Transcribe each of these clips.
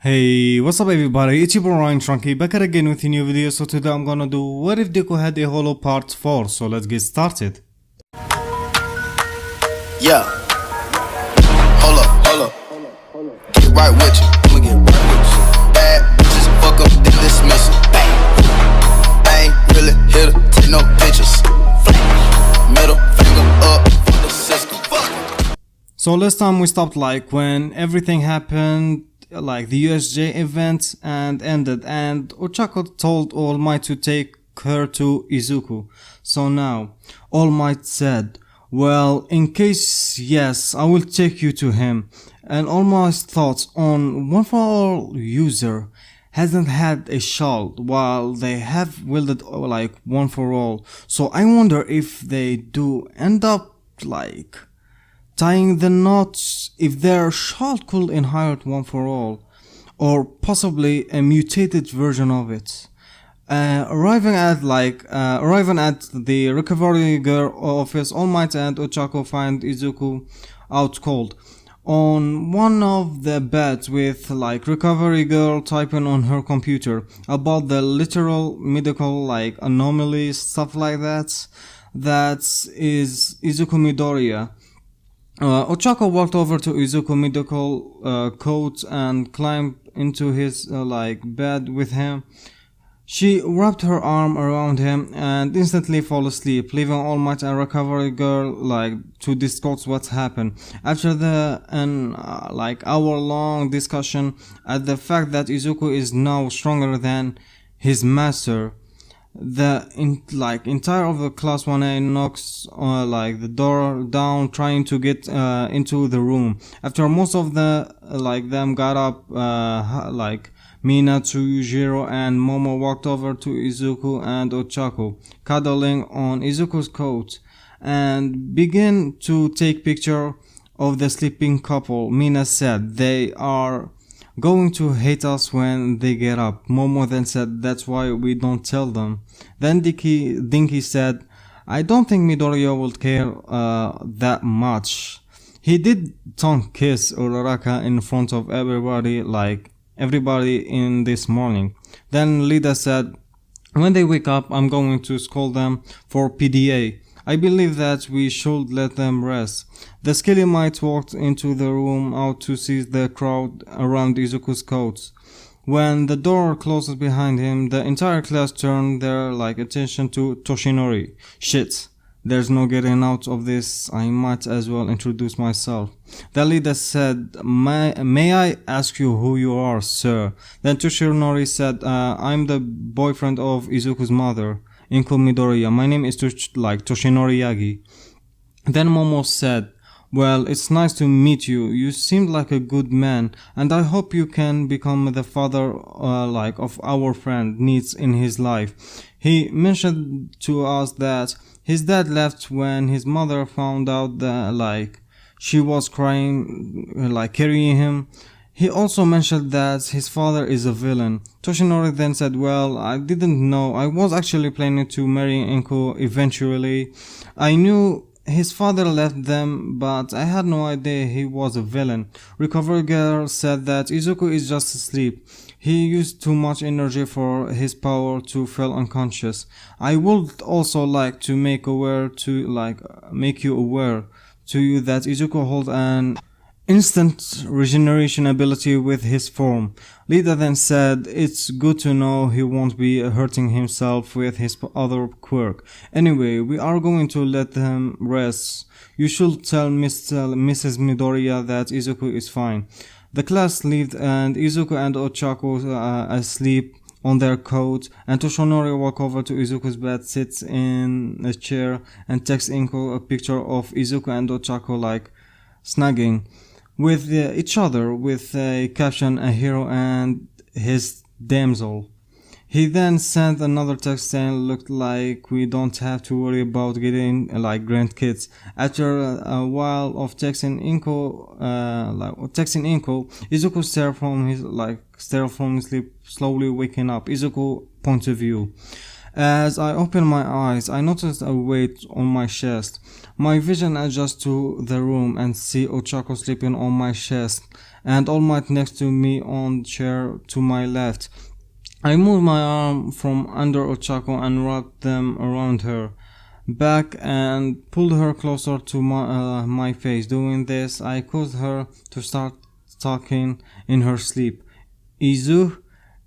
Hey, what's up everybody, it's your boy Ryan Trunky back again with a new video. So today I'm gonna do what if Deku had a hollow part 4, so let's get started. Yeah, hold up, get right with you, I'ma get right with you. Bad bitches, fuck up, then dismiss them. Bang, I ain't really here to take no pictures. Middle finger up for the system. So last time we stopped like when everything happened, like the USJ event and ended, and Ochako told All Might to take her to Izuku. So now All Might said, well, in case yes, I will take you to him. And All Might's thoughts on One for All user hasn't had a shield while they have wielded like One for All. So I wonder if they do end up like tying the knots, if their shield could inherit One for All, or possibly a mutated version of it. Arriving at the recovery girl office, All Might and Ochako find Izuku out cold on one of the beds with like recovery girl typing on her computer about the literal medical like anomalies, stuff like that. That is Izuku Midoriya. Ochako walked over to Izuku medical coat and climbed into his like bed with him. She wrapped her arm around him and instantly fell asleep, leaving All Might and recovery girl like to discuss what happened. After like hour-long discussion at the fact that Izuku is now stronger than his master, the entire of the class 1A knocks like the door down, trying to get into the room. After most of them got up, Mina, Tsujiro and Momo walked over to Izuku and Ochako, cuddling on Izuku's coat, and began to take picture of the sleeping couple. Mina said, they are going to hate us when they get up. Momo then said, that's why we don't tell them. Then Dinky said, I don't think Midoriya will care that much. He did tongue kiss Uraraka in front of everybody in this morning. Then Lida said, when they wake up I'm going to scold them for PDA. I believe that we should let them rest. The Skelly Might walked into the room out to see the crowd around Izuku's coat. When the door closes behind him, the entire class turned their attention to Toshinori. Shit, there's no getting out of this, I might as well introduce myself. The leader said, may I ask you who you are, sir? Then Toshinori said, I'm the boyfriend of Izuku's mother, Inko Midoriya. My name is Toshinori Yagi. Then Momo said, well, it's nice to meet you. You seemed like a good man, and I hope you can become the father of our friend needs in his life. He mentioned to us that his dad left when his mother found out that she was crying, carrying him. He also mentioned that his father is a villain. Toshinori then said, well, I didn't know. I was actually planning to marry Inko eventually. I knew his father left them, but I had no idea he was a villain. Recovery girl said that Izuku is just asleep. He used too much energy for his power to fall unconscious. I would also like to make you aware to you that Izuku holds an instant regeneration ability with his form. Lida then said, it's good to know he won't be hurting himself with his other quirk. Anyway, we are going to let him rest. You should tell Mrs. Midoriya that Izuku is fine. The class left and Izuku and Ochako asleep on their coat, and Toshinori walks over to Izuku's bed, sits in a chair and takes Inko a picture of Izuku and Ochako snugging with each other with a caption, a hero and his damsel. He then sent another text saying, looked like we don't have to worry about getting grandkids. After a while of texting Inko, Izuku stared from his sleep, slowly waking up. Izuku point of view. As I opened my eyes, I noticed a weight on my chest. My vision adjusts to the room and see Ochako sleeping on my chest, and All Might next to me on chair to my left. I moved my arm from under Ochako and wrapped them around her back and pulled her closer to my face. Doing this, I caused her to start talking in her sleep. Izu,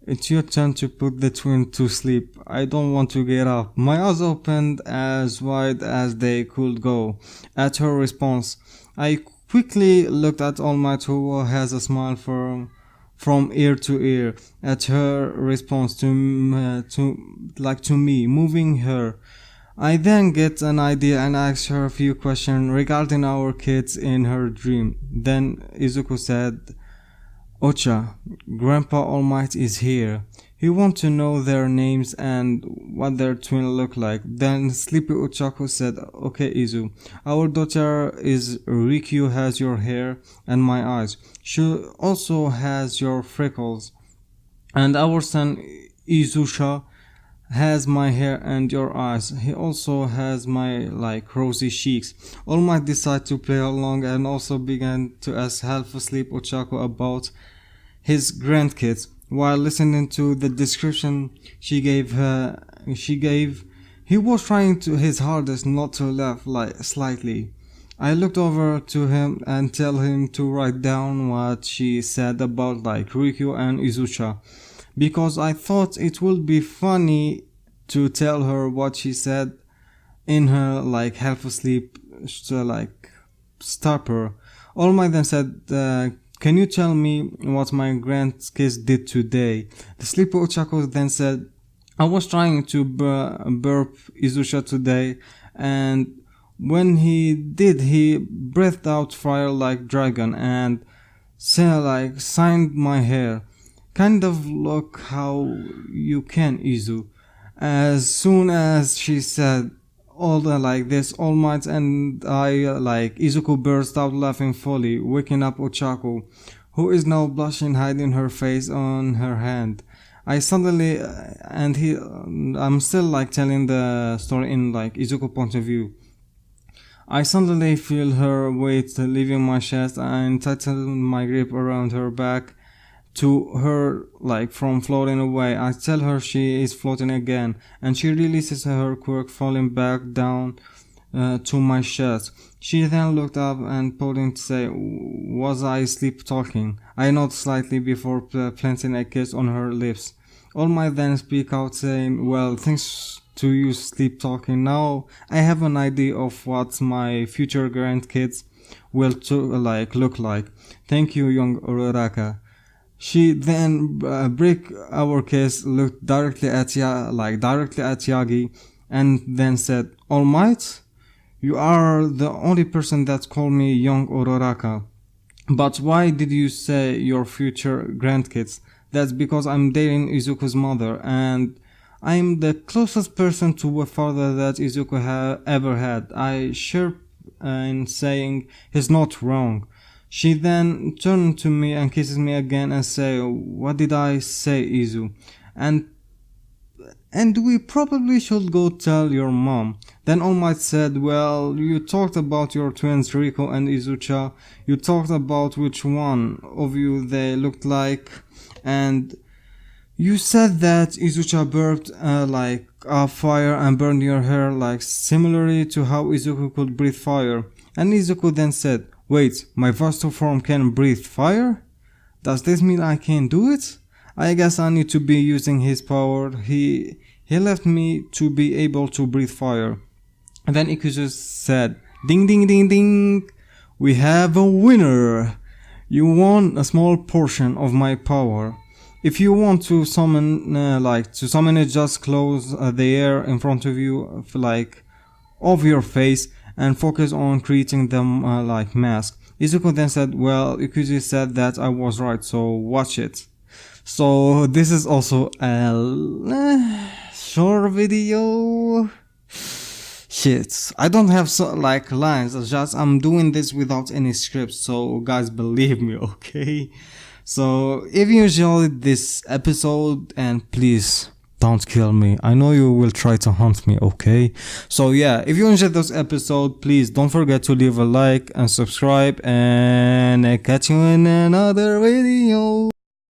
it's your turn to put the twin to sleep. I don't want to get up. My eyes opened as wide as they could go. At her response, I quickly looked at All Might, who has a smile from ear to ear. At her response to me, moving her. I then get an idea and ask her a few questions regarding our kids in her dream. Then Izuku said, Ocha, Grandpa All Might is here. He wants to know their names and what their twin look like. Then Sleepy Ochako said, okay Izu, our daughter is Rikyu has your hair and my eyes. She also has your freckles. And our son Izusha has my hair and your eyes. He also has my rosy cheeks. All Might decided to play along and also began to ask half asleep Ochako about his grandkids. While listening to the description she gave, he was trying his hardest not to laugh slightly. I looked over to him and tell him to write down what she said about Rikyu and Izusha, because I thought it would be funny to tell her what she said in her half asleep stupor. All Might then said, can you tell me what my grandkids did today? The sleepy Ochako then said, I was trying to burp Izusha today, and when he did, he breathed out fire like dragon and signed my hair. Kind of look how you can, Izu. As soon as she said all this, All Might and I Izuku burst out laughing fully, waking up Ochako, who is now blushing, hiding her face on her hand. I suddenly I'm still telling the story in Izuku point of view. I suddenly feel her weight leaving my chest and tighten my grip around her back to her from floating away. I tell her she is floating again, and she releases her quirk, falling back down to my chest. She then looked up and pausing to say, was I sleep talking? I nodded slightly before planting a kiss on her lips. All Might then speak out saying, well, thanks to you sleep talking, now I have an idea of what my future grandkids will look like. Thank you, young Uraraka. She then break our kiss, looked directly at Yagi, and then said, All Might, you are the only person that called me young Uraraka. But why did you say your future grandkids? That's because I'm dating Izuku's mother, and I'm the closest person to a father that Izuku ever had. I share in saying he's not wrong. She then turned to me and kisses me again and say, what did I say, Izu? And we probably should go tell your mom. Then All Might said, well, you talked about your twins Riko and Izucha. You talked about which one of you they looked like. And you said that Izucha burped a fire and burned your hair similarly to how Izuku could breathe fire. And Izuku then said, wait, my vasto form can breathe fire? Does this mean I can't do it? I guess I need to be using his power. He left me to be able to breathe fire. And then Ikuzu said, ding ding ding ding, we have a winner. You won a small portion of my power. If you want to summon, it, just close the air in front of you, of your face, and focus on creating them mask. Izuku then said, well, Ikuzu said that I was right, so watch it. So this is also a short video. Shit, I don't have lines, it's just I'm doing this without any script, so guys believe me, okay? So if you enjoyed this episode, and please don't kill me. I know you will try to hunt me, okay? So yeah, if you enjoyed this episode, please don't forget to leave a like and subscribe, and catch you in another video.